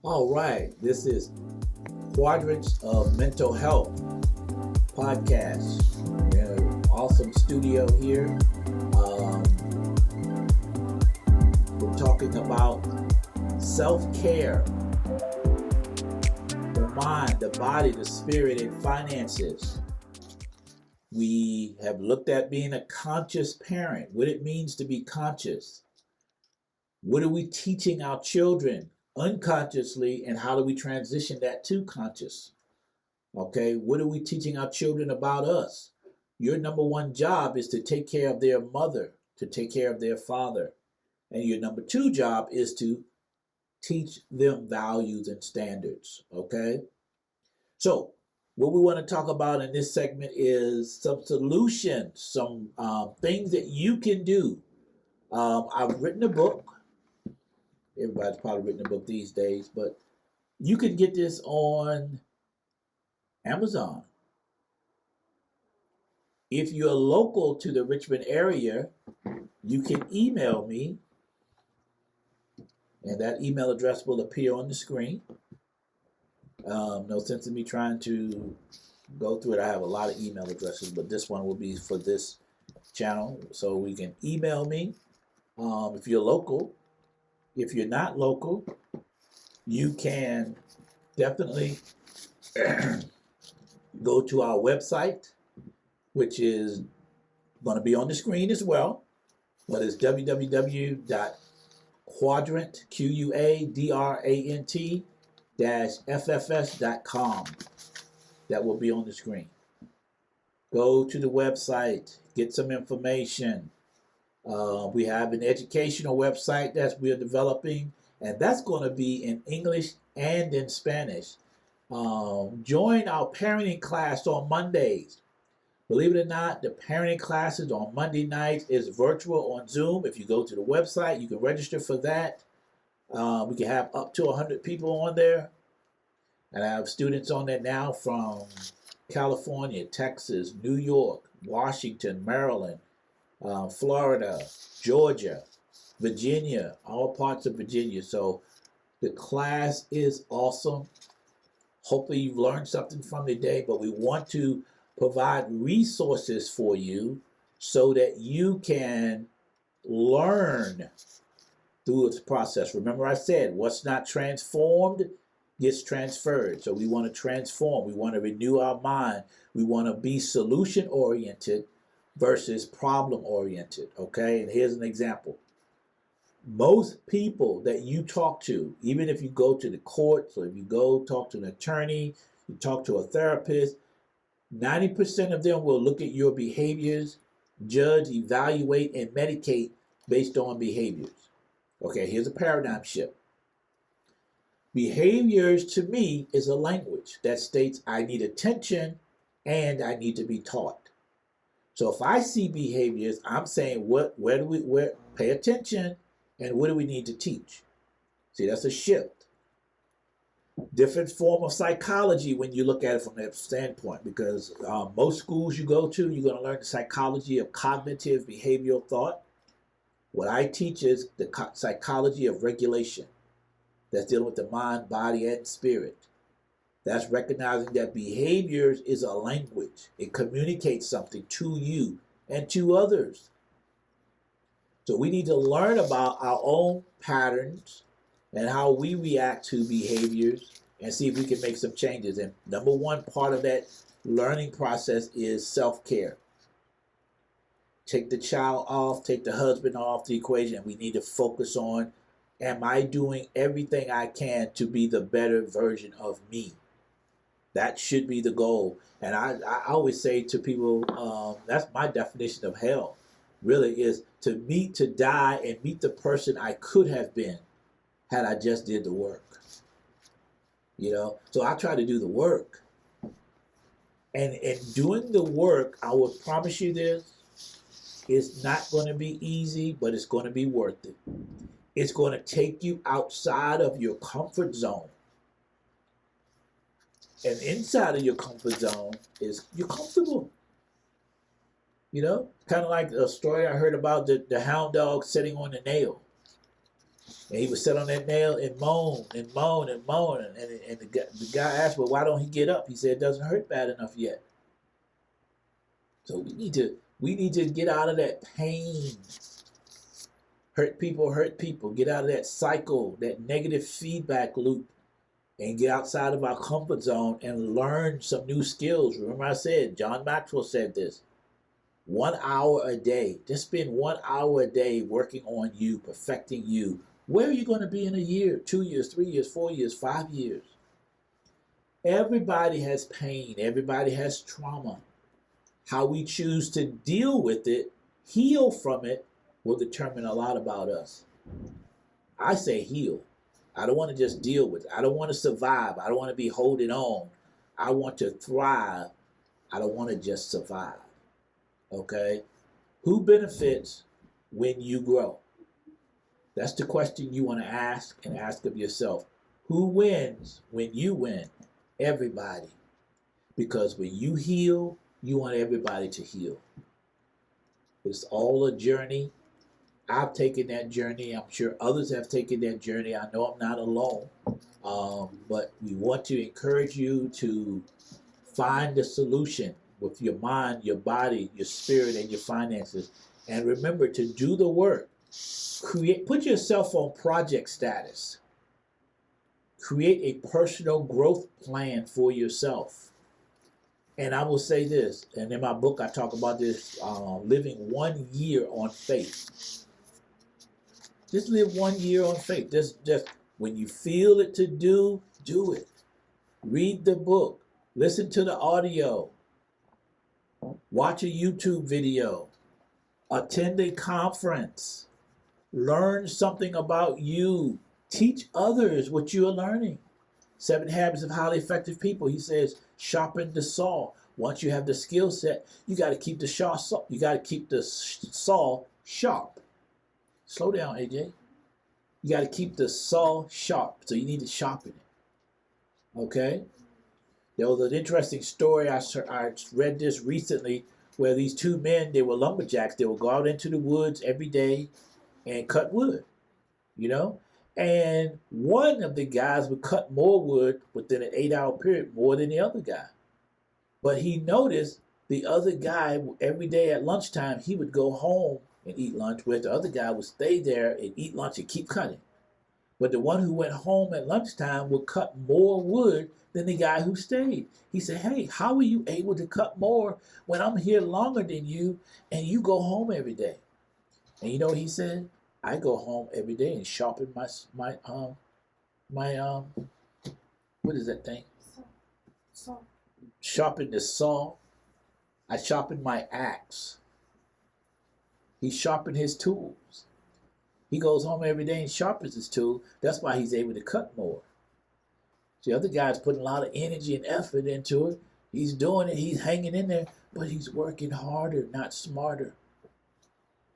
All right, this is Quadrants of Mental Health podcast. We're in an awesome studio here. Um, we're talking about self care, the mind, the body, the spirit, and finances. We have looked at being a conscious parent, what it means to be conscious. What are we teaching our children unconsciously, and how do we transition that to conscious? Okay, what are we teaching our children about us? Your number one job is to take care of their mother, to take care of their father. And your number two job is to teach them values and standards. Okay, so what we want to talk about in this segment is some solutions, some things that you can do. I've written a book. Everybody's probably written a book these days, but you can get this on Amazon. If you're local to the Richmond area, you can email me, and that email address will appear on the screen. No sense in me trying to go through it. I have a lot of email addresses, but this one will be for this channel. So we can email me if you're local. If you're not local, you can definitely go to our website, which is going to be on the screen as well. But it's www.quadrant, QUADRANT FFS.com. That will be on the screen. Go to the website, get some information. We have an educational website that we are developing, and that's going to be in English and in Spanish. Join our parenting class on Mondays. Believe it or not, the parenting classes on Monday nights is virtual on Zoom. If you go to the website, you can register for that. We can have up to 100 people on there. And I have students on there now from California, Texas, New York, Washington, Maryland, Florida, Georgia, Virginia, all parts of Virginia. So the class is awesome. Hopefully you've learned something from the day, but we want to provide resources for you so that you can learn through its process. Remember I said, what's not transformed gets transferred. So we want to transform. We want to renew our mind. We want to be solution-oriented versus problem-oriented, okay? And here's an example. Most people that you talk to, even if you go to the courts or if you go talk to an attorney, you talk to a therapist, 90% of them will look at your behaviors, judge, evaluate, and medicate based on behaviors. Okay, here's a paradigm shift. Behaviors to me is a language that states I need attention and I need to be taught. So if I see behaviors, I'm saying where pay attention and what do we need to teach? See, that's a shift. Different form of psychology when you look at it from that standpoint, because most schools you go to, you're going to learn the psychology of cognitive behavioral thought. What I teach is the psychology of regulation. That's dealing with the mind, body, and spirit. That's recognizing that behaviors is a language. It communicates something to you and to others. So we need to learn about our own patterns and how we react to behaviors and see if we can make some changes. And number one part of that learning process is self-care. Take the child off, take the husband off the equation. We need to focus on, am I doing everything I can to be the better version of me? That should be the goal. And I always say to people, that's my definition of hell, really, is to die and meet the person I could have been had I just did the work. You know, so I try to do the work. And in doing the work, I will promise you this, it's not going to be easy, but it's going to be worth it. It's going to take you outside of your comfort zone. And inside of your comfort zone is you're comfortable. You know, kind of like a story I heard about the hound dog sitting on the nail. And he would sit on that nail and moan and moan and moan. And the guy asked, well, why don't he get up? He said, it doesn't hurt bad enough yet. So we need to get out of that pain. Hurt people. Get out of that cycle, that negative feedback loop, and get outside of our comfort zone and learn some new skills. Remember I said, John Maxwell said this, 1 hour a day. Just spend 1 hour a day working on you, perfecting you. Where are you going to be in a year, 2 years, 3 years, 4 years, 5 years? Everybody has pain. Everybody has trauma. How we choose to deal with it, heal from it, will determine a lot about us. I say heal. I don't want to just deal with it. I don't want to survive. I don't want to be holding on. I want to thrive. I don't want to just survive. Okay? Who benefits when you grow? That's the question you want to ask, and ask of yourself. Who wins when you win? Everybody. Because when you heal, you want everybody to heal. It's all a journey. I've taken that journey. I'm sure others have taken that journey. I know I'm not alone. But we want to encourage you to find the solution with your mind, your body, your spirit, and your finances. And remember to do the work. Put yourself on project status. Create a personal growth plan for yourself. And I will say this, and in my book I talk about this, living 1 year on faith. Just live 1 year on faith. Just when you feel it to do it. Read the book. Listen to the audio. Watch a YouTube video. Attend a conference. Learn something about you. Teach others what you are learning. 7 Habits of Highly Effective People. He says, sharpen the saw. Once you have the skill set, you got to keep the saw sharp. Slow down, AJ. You got to keep the saw sharp. So you need to sharpen it. Okay? There was an interesting story. I read this recently where these 2 men, they were lumberjacks. They would go out into the woods every day and cut wood, you know? And one of the guys would cut more wood within an 8-hour period more than the other guy. But he noticed the other guy, every day at lunchtime, he would go home and eat lunch, where the other guy would stay there and eat lunch and keep cutting. But the one who went home at lunchtime would cut more wood than the guy who stayed. He said, hey, how are you able to cut more when I'm here longer than you and you go home every day? And you know what he said? I go home every day and sharpen my what is that thing? Saw. Sharpen the saw. I sharpen my axe. He sharpened his tools. He goes home every day and sharpens his tool. That's why he's able to cut more. The other guy's putting a lot of energy and effort into it. He's doing it. He's hanging in there, but he's working harder, not smarter.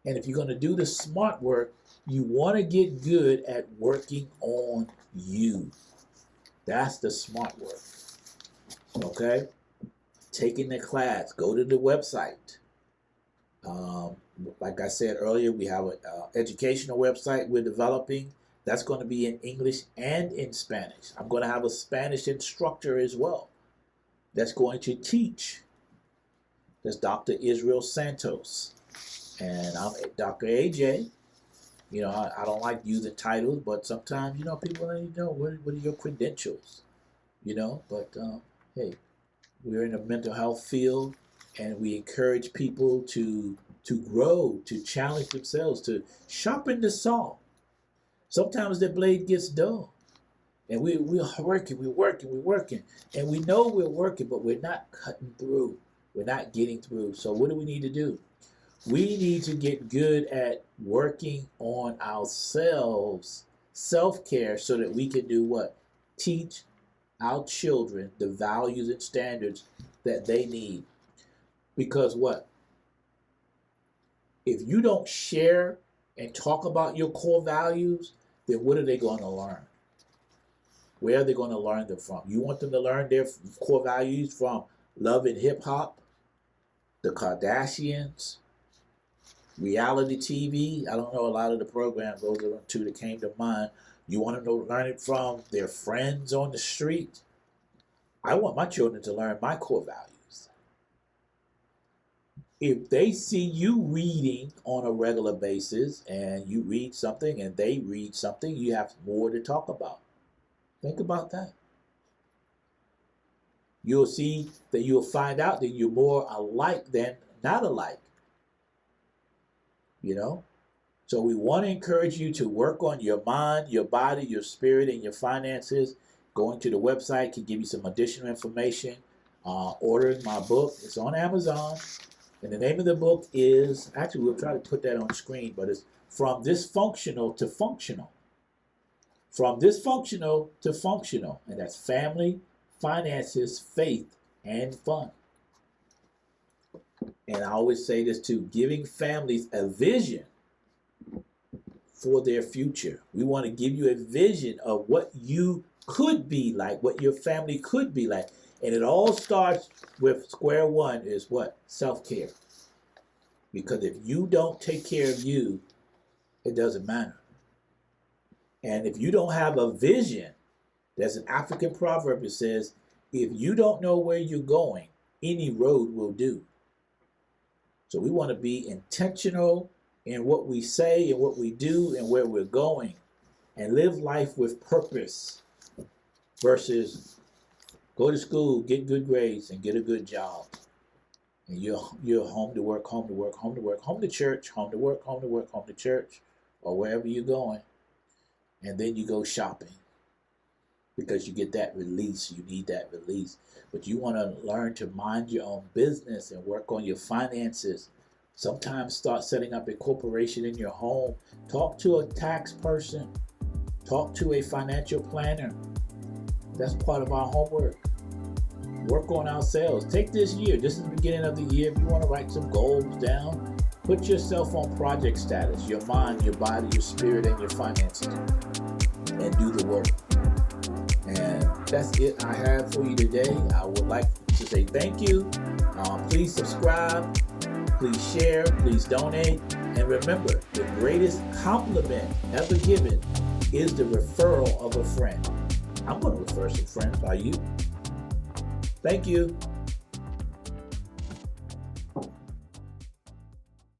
And if you're going to do the smart work, you want to get good at working on you. That's the smart work. Okay? Taking the class. Go to the website. Like I said earlier, we have an educational website we're developing. That's going to be in English and in Spanish. I'm going to have a Spanish instructor as well that's going to teach. That's Dr. Israel Santos. And I'm Dr. AJ. You know, I don't like using titles, but sometimes, you know, people need to know what are your credentials, you know. But, hey, we're in the mental health field, and we encourage people to grow, to challenge themselves, to sharpen the saw. Sometimes the blade gets dull, and we're working, and we know we're working, but we're not cutting through. We're not getting through. So what do we need to do? We need to get good at working on ourselves, self-care, so that we can do what? Teach our children the values and standards that they need. Because what? If you don't share and talk about your core values, then what are they going to learn? Where are they going to learn them from? You want them to learn their core values from Love and Hip Hop, the Kardashians, Reality TV, I don't know a lot of the programs, those are the two that came to mind. You want to learn it from their friends on the street? I want my children to learn my core values. If they see you reading on a regular basis and you read something and they read something, you have more to talk about. Think about that. You'll see that you'll find out that you're more alike than not alike. You know? So we want to encourage you to work on your mind, your body, your spirit, and your finances. Going to the website can give you some additional information. Ordering my book. It's on Amazon. And the name of the book is, actually we'll try to put that on the screen, but it's From Dysfunctional to Functional. From Dysfunctional to Functional. And that's family, finances, faith, and fun. And I always say this too, giving families a vision for their future. We want to give you a vision of what you could be like, what your family could be like. And it all starts with square one is what? Self-care. Because if you don't take care of you, it doesn't matter. And if you don't have a vision, there's an African proverb that says, if you don't know where you're going, any road will do. So we want to be intentional in what we say and what we do and where we're going, and live life with purpose versus go to school, get good grades, and get a good job. And you're home to work, home to work, home to work, home to church, home to work, home to work, home to church, or wherever you're going. And then you go shopping because you get that release. You need that release. But you want to learn to mind your own business and work on your finances. Sometimes start setting up a corporation in your home. Talk to a tax person. Talk to a financial planner. That's part of our homework. Work on ourselves. Take this year. This is the beginning of the year. If you want to write some goals down, put yourself on project status. Your mind, your body, your spirit, and your finances. And do the work. And that's it I have for you today. I would like to say thank you. Please subscribe. Please share. Please donate. And remember, the greatest compliment ever given is the referral of a friend. I'm going to refer some friends. Are you? Thank you.